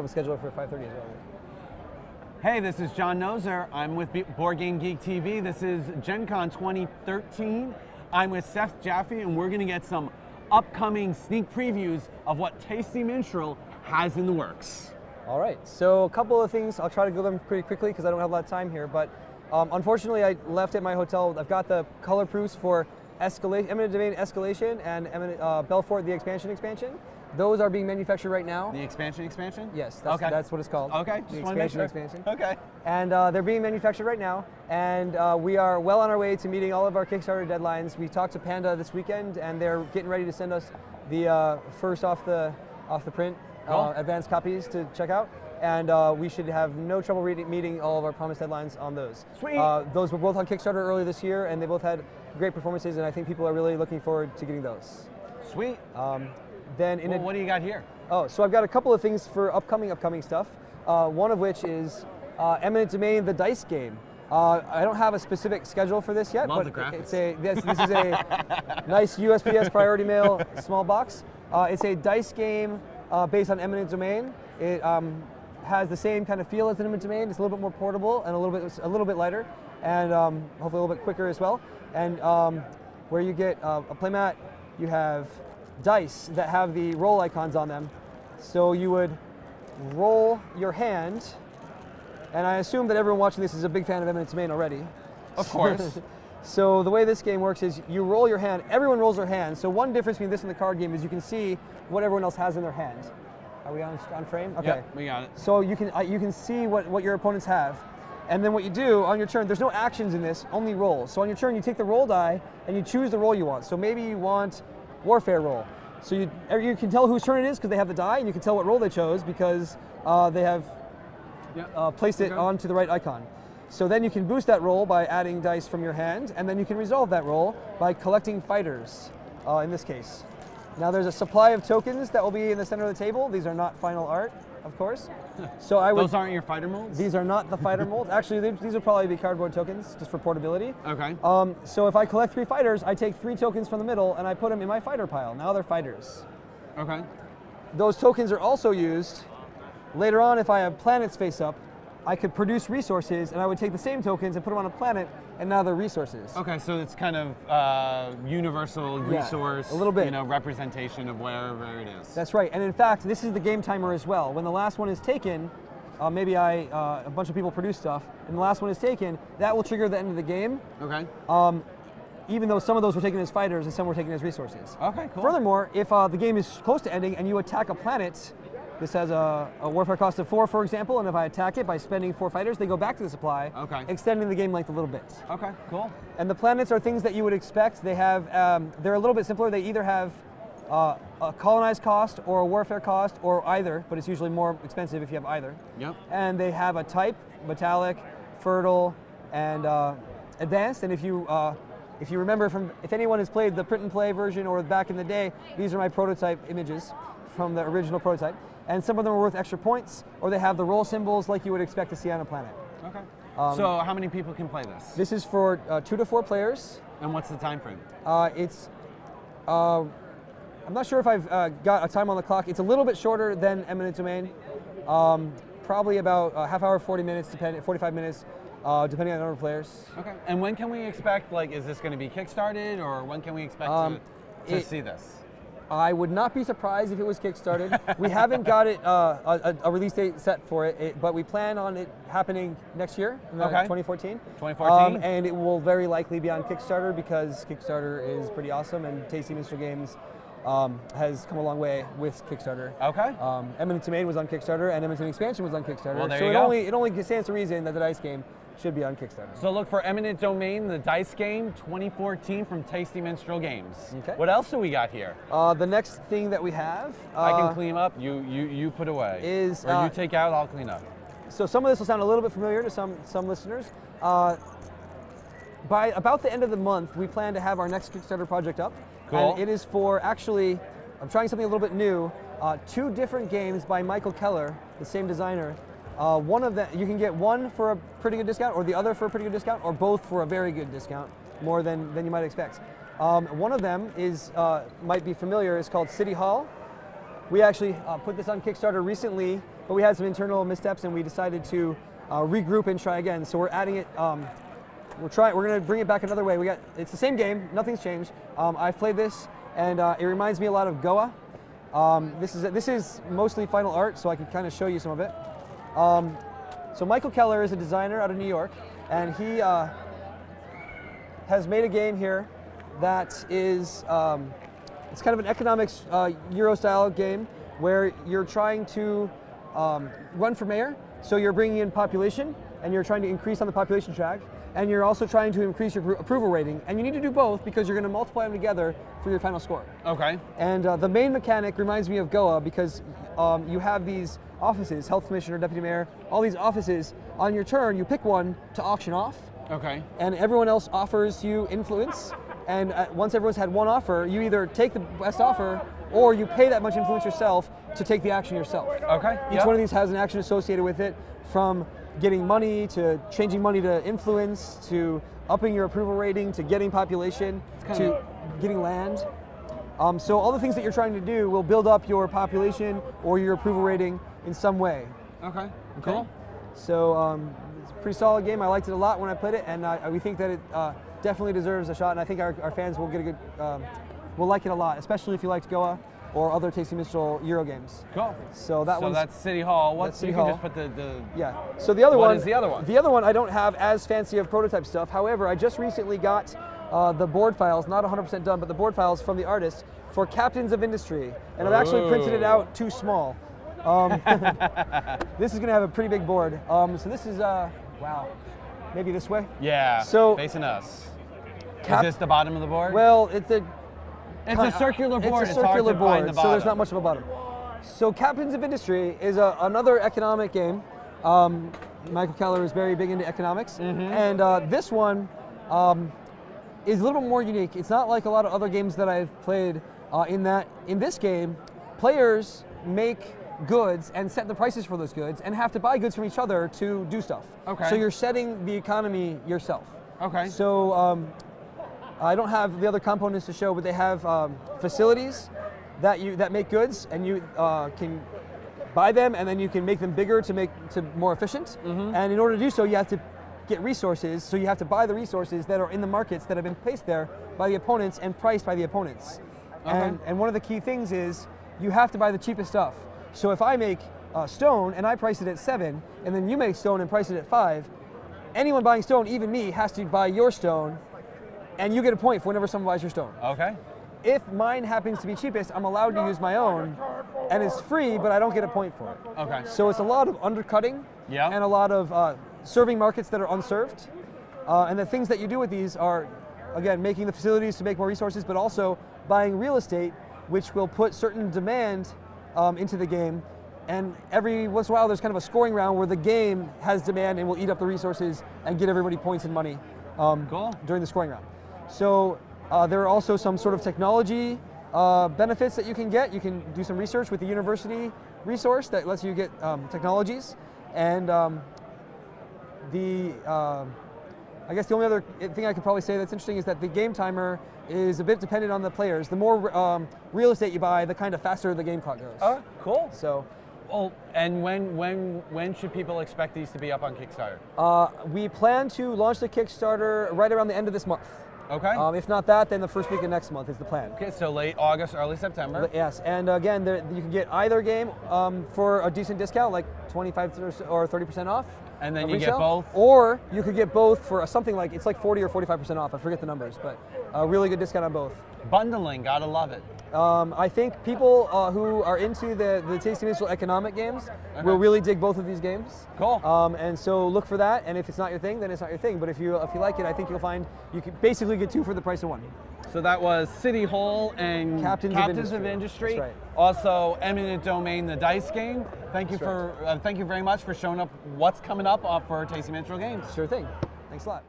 a scheduler for 5:30 as well. Hey, this is John Noser. I'm with Board Game Geek TV. This is Gen Con 2013. I'm with Seth Jaffe, and we're going to get some upcoming sneak previews of what Tasty Minstrel has in the works. All right, so a couple of things. I'll try to go them pretty quickly because I don't have a lot of time here, but unfortunately I left at my hotel. I've got the color proofs for Eminent Domain Escalation and Belfort the Expansion. Those are being manufactured right now. The expansion? Yes, that's what it's called. Okay, the just want to make sure. Expansion. Okay. And they're being manufactured right now, and we are well on our way to meeting all of our Kickstarter deadlines. We talked to Panda this weekend, and they're getting ready to send us the first off the print advanced copies to check out, and we should have no trouble meeting all of our promised deadlines on those. Sweet. Those were both on Kickstarter earlier this year, and they both had great performances, and I think people are really looking forward to getting those. Sweet. What do you got here? Oh, so I've got a couple of things for upcoming stuff. One of which is Eminent Domain, the dice game. I don't have a specific schedule for this yet, Love but the graphics. this is a nice USPS priority mail small box. It's a dice game based on Eminent Domain. It has the same kind of feel as Eminent Domain. It's a little bit more portable and a little bit lighter, and hopefully a little bit quicker as well. And where you get a playmat, you have dice that have the roll icons on them. So you would roll your hand, and I assume that everyone watching this is a big fan of Eminent Domain already. Of course. So the way this game works is you roll your hand, everyone rolls their hand. So one difference between this and the card game is you can see what everyone else has in their hand. Are we on frame? Okay. Yep, we got it. So you can see what your opponents have. And then what you do on your turn, there's no actions in this, only rolls. So on your turn, you take the roll die and you choose the roll you want. So maybe you want Warfare roll. So you can tell whose turn it is because they have the die, and you can tell what roll they chose because they have placed it onto the right icon. So then you can boost that roll by adding dice from your hand, and then you can resolve that roll by collecting fighters, in this case. Now there's a supply of tokens that will be in the center of the table. These are not final art, of course. So Those aren't your fighter molds? These are not the fighter molds. Actually, these will probably be cardboard tokens, just for portability. Okay. So if I collect 3 fighters, I take 3 tokens from the middle and I put them in my fighter pile. Now they're fighters. Okay. Those tokens are also used later on. If I have planets face up, I could produce resources, and I would take the same tokens and put them on a planet, and now they're resources. Okay, so it's kind of universal resource, a little bit. Representation of wherever it is. That's right, and in fact, this is the game timer as well. When the last one is taken, maybe a bunch of people produce stuff, and the last one is taken, that will trigger the end of the game. Okay. Even though some of those were taken as fighters and some were taken as resources. Okay, cool. Furthermore, if the game is close to ending and you attack a planet, this has a warfare cost of 4, for example, and if I attack it by spending 4 fighters, they go back to the supply, extending the game length a little bit. Okay, cool. And the planets are things that you would expect. They have, they're a little bit simpler. They either have a colonized cost or a warfare cost, or either, but it's usually more expensive if you have either. Yep. And they have a type, metallic, fertile, and advanced. And if you remember if anyone has played the print and play version or back in the day, these are my prototype images from the original prototype. And some of them are worth extra points, or they have the roll symbols like you would expect to see on a planet. Okay. So how many people can play this? This is for 2 to 4 players. And what's the time frame? I'm not sure if I've got a time on the clock. It's a little bit shorter than Eminent Domain. Probably about a half hour, 40 minutes, 45 minutes, depending on the number of players. Okay. And when can we expect, is this going to be kickstarted, or when can we expect to see this? I would not be surprised if it was kickstarted. We haven't got it a release date set for it, but we plan on it happening next year, in 2014. 2014? And it will very likely be on Kickstarter because Kickstarter is pretty awesome, and Tasty Minstrel Games has come a long way with Kickstarter. Okay. Eminent Domain was on Kickstarter, and Eminent Domain Expansion was on Kickstarter. Well, there so you go. it only stands to reason that the dice game should be on Kickstarter. So look for Eminent Domain, the dice game, 2014 from Tasty Minstrel Games. Okay. What else do we got here? The next thing that we have, I can clean up. You put away. Or you take out. I'll clean up. So some of this will sound a little bit familiar to some listeners. By about the end of the month, we plan to have our next Kickstarter project up. Cool. And it is for I'm trying something a little bit new. 2 different games by Michael Keller, the same designer. One of them, you can get one for a pretty good discount, or the other for a pretty good discount, or both for a very good discount, more than you might expect. One of them might be familiar, is called City Hall. We actually put this on Kickstarter recently but we had some internal missteps, and we decided to regroup and try again. So we're adding it. We're going to bring it back another way. It's the same game. Nothing's changed. I've played this, and it reminds me a lot of Goa. This is mostly final art, so I can kind of show you some of it. So Michael Keller is a designer out of New York, and he has made a game here that is it's kind of an economics Euro-style game where you're trying to run for mayor. So you're bringing in population, and you're trying to increase on the population track, and you're also trying to increase your approval rating. And you need to do both because you're going to multiply them together for your final score. Okay. And the main mechanic reminds me of Goa because you have these offices, health commissioner, deputy mayor, all these offices. On your turn, you pick one to auction off. Okay. And everyone else offers you influence. And once everyone's had one offer, you either take the best offer or you pay that much influence yourself to take the action yourself. Okay. Each one of these has an action associated with it, from getting money to changing money to influence to upping your approval rating to getting population to getting land. So all the things that you're trying to do will build up your population or your approval rating in some way. Okay. Cool. So it's a pretty solid game. I liked it a lot when I played it, and we think that it definitely deserves a shot. And I think our fans will get a good, will like it a lot, especially if you liked Goa or other Tasty Minstrel Euro games. Cool. So that's City Hall. That's City you Hall. can just put the yeah. So the other one. What is the other one? The other one I don't have as fancy of prototype stuff. However, I just recently got the board files, not 100% done, but the board files from the artist for Captains of Industry, and I've actually printed it out too small. This is going to have a pretty big board. So this is wow, maybe this way. Yeah. So facing us. Is this the bottom of the board? Well, it's a circular board. It's a circular board, so there's not much of a bottom. So Captains of Industry is another economic game. Michael Keller is very big into economics, and this one is a little bit more unique. It's not like a lot of other games that I've played in that in this game, players make goods and set the prices for those goods and have to buy goods from each other to do stuff. Okay. So you're setting the economy yourself. Okay. So I don't have the other components to show, but they have facilities that make goods, and you can buy them, and then you can make them bigger to make more efficient. And in order to do so, you have to get resources. So you have to buy the resources that are in the markets that have been placed there by the opponents and priced by the opponents. Okay. And one of the key things is you have to buy the cheapest stuff. So if I make stone and I price it at 7, and then you make stone and price it at 5, anyone buying stone, even me, has to buy your stone, and you get a point for whenever someone buys your stone. Okay. If mine happens to be cheapest, I'm allowed to use my own, and it's free, but I don't get a point for it. Okay. So it's a lot of undercutting and a lot of serving markets that are unserved. And the things that you do with these are, again, making the facilities to make more resources, but also buying real estate, which will put certain demand into the game. And every once in a while, there's kind of a scoring round where the game has demand and will eat up the resources and get everybody points and money during the scoring round. So there are also some sort of technology benefits that you can get. You can do some research with the university resource that lets you get technologies. And I guess the only other thing I could probably say that's interesting is that the game timer is a bit dependent on the players. The more real estate you buy, the kind of faster the game clock goes. Oh, cool. So, well, and when should people expect these to be up on Kickstarter? we plan to launch the Kickstarter right around the end of this month. Okay. If not that, then the first week of next month is the plan. Okay, so late August, early September. Yes, and again, you can get either game for a decent discount, like 25 or 30% off. And then you retail, get both? Or you could get both for something like, it's like 40 or 45% off, I forget the numbers, but a really good discount on both. Bundling, gotta love it. I think people who are into the Tasty Minstrel economic games will really dig both of these games. Cool. And so look for that, and if it's not your thing, then it's not your thing. But if you like it, I think you'll find you can basically get 2 for the price of 1. So that was City Hall and Captains of Industry. That's right. Also, Eminent Domain, the dice game. Thank you thank you very much for showing up what's coming up for Tasty Minstrel Games. Sure thing. Thanks a lot.